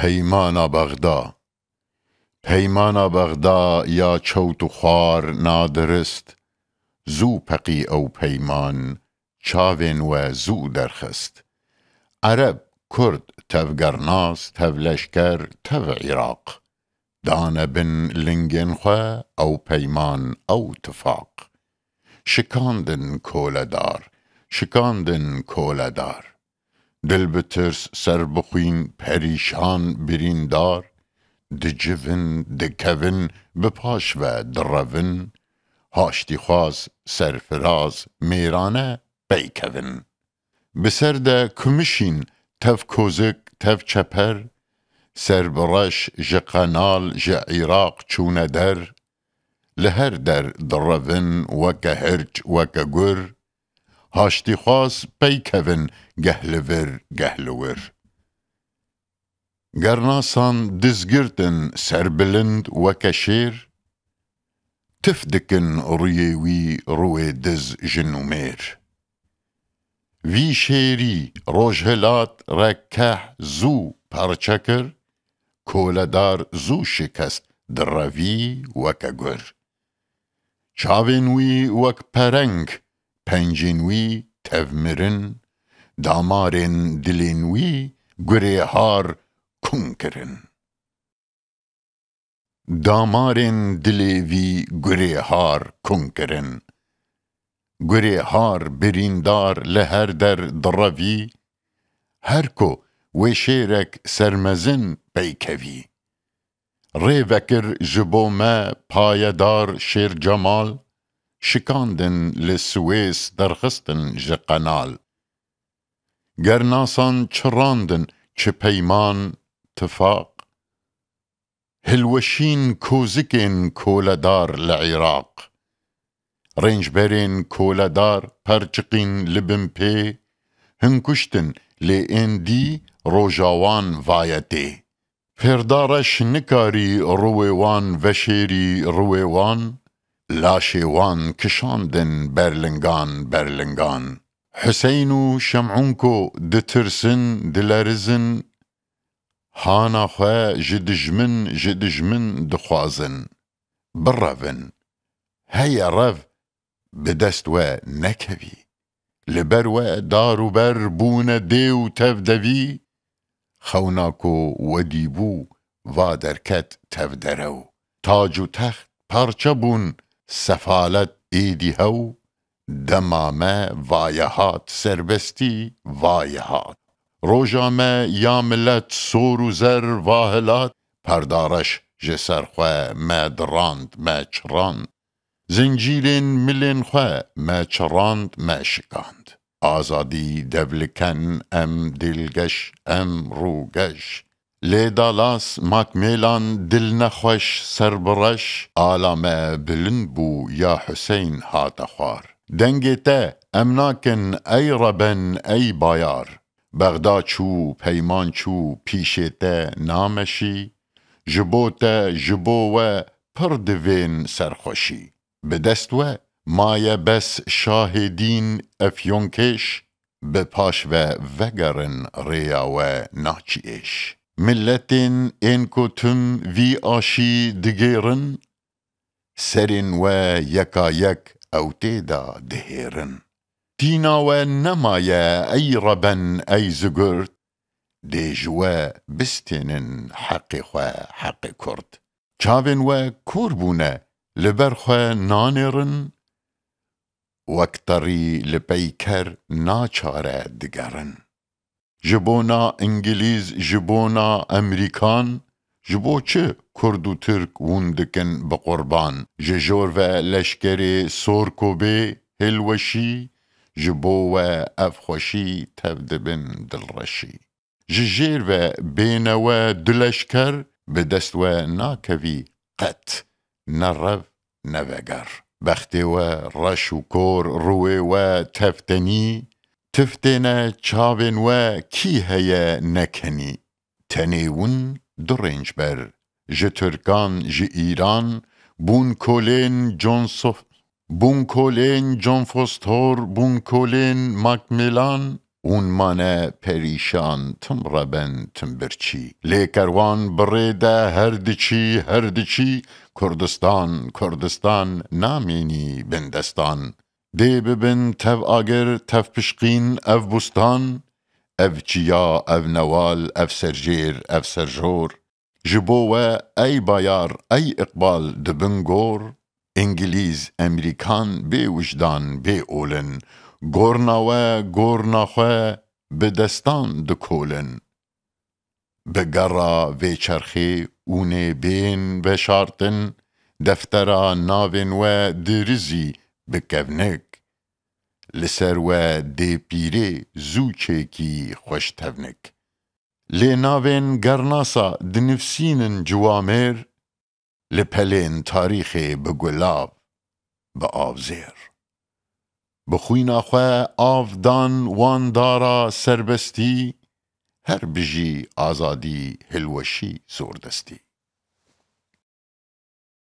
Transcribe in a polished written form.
پیمانا بغدا پیمانا بغدا یا چوت و خوار نادرست زو پقی او پیمان چاوین و زو درخست عرب کرد تف گرناس تف لشکر تف عراق دان بن لنگن خو او پیمان او تفاق شکاندن کولدار شکاندن کولدار دل بترس سر بخوین پریشان بریندار دجوین دکوین بپاش و دروین هاشتی خواز سرفراز میرانه بیکوین بسر ده کمشین تف کوزک تف چپر سر برش جقنال جعراق چونه در لهر در دروین وکه هرج وکه گر هاشتی خواز بیکوین گهلور گهلور گرناسان دزگرتن سربلند وکه شیر تفدکن رویوی روی دز جنومیر وی شیری روجهلات رکه زو پرچکر کولدار زو شکست دروی وکه گر چاوینوی وک پرنگ پنجینوی تفمرن دامارن دلینوی گره هار کنکرن دامارن دلیوی گره هار کنکرن گره هار بریندار لهر در دروی هر کو و شیرک سرمزن بیکوی ری وکر جبو ما پایدار شیر جمال شکاندن لسویس درخستن جقنال گرناسان چراندن چه پیمان تفاق هلوشین کوزکین کولدار لعراق رنجبرین کولدار پرچقین لبن پی هنکشتن لئن دی روجاوان وایتی فردارش نکاری رویوان وشیری رویوان لاشیوان کشاندن برلنگان برلنگان حسین و شمعونکو دترسن دلرزن هانا خواه جدجمن دخوازن برافن هيا رف بدست و نكوي لبر و دارو بر بون ديو تفدوي خوناكو وديبو وادركت تفدرو تاج و تخت پارچه بون سفالت ايدي هو دمامه وایهات سربستی وایهات روژامه یا ملت سور و زر واهلات پردارش جسر خواه ما دراند ما چراند زنجیرین ملین خواه ما چراند ما شکاند آزادی دولکن ام دلگش ام روگش لیدالاس مکمیلان دل نخوش سربرش آلامه بلند بو یا حسین هات خوار دنگته امناکن ای ربن ای بایار بغدا چو پیمان چو پیشته نامشی جبوته جبو و پردوین سرخوشی بدست و مایه بس شاهدین افیونکش به پاش و وگرن ریا و ناچیش ملتین این کتم وی آشی دگیرن سرین و یکا یک او تیدا دهیرن تینا و نمایه ای ربن ای زگرد دیجوه بستینن حق خواه حق کرد چاوین و کوربونه لبر خواه نانیرن وکتری لپیکر ناچاره دگرن جبونا انگلیز جبونا امریکان جبو چه کرد و ترک وندکن بقربان ججور و لشکر سورکوبه هلوشی جبو و افخوشی تبدبن دلرشی ججیر و بین و دلشکر بدست و ناکوی قط نرف نوگر بختی و رش و کور روی و تفتنی تفتنه چاوین و کی هیا نکنی تنیون درنج بر جه ترکان جه ایران بون کولین جون فوستور بون کولین مکمیلان اون مانه پریشان تم ربن تم برچی لی کروان بریده هردچی کردستان کردستان نامینی بندستان دی ببن تف آگر تف پشقین اف بستان اف چیا اف نوال اف سرجیر اف سرجور جبوه ای بایار ای اقبال دبن گور انگلیز امریکان بی وجدان بی اولن گورناوه گورناخوه به دستان دکولن به گرا و چرخی اونه بین و شارتن دفترا ناوین و درزی بکونک لسر و دی پیری زوچه کی خوش تونک لی ناوین گرناسا دنفسینن جوامر لپلین تاریخی بگلاب با آوزیر بخوینا خواه آفدان وان دارا سربستی هر بجی آزادی هلوشی زوردستی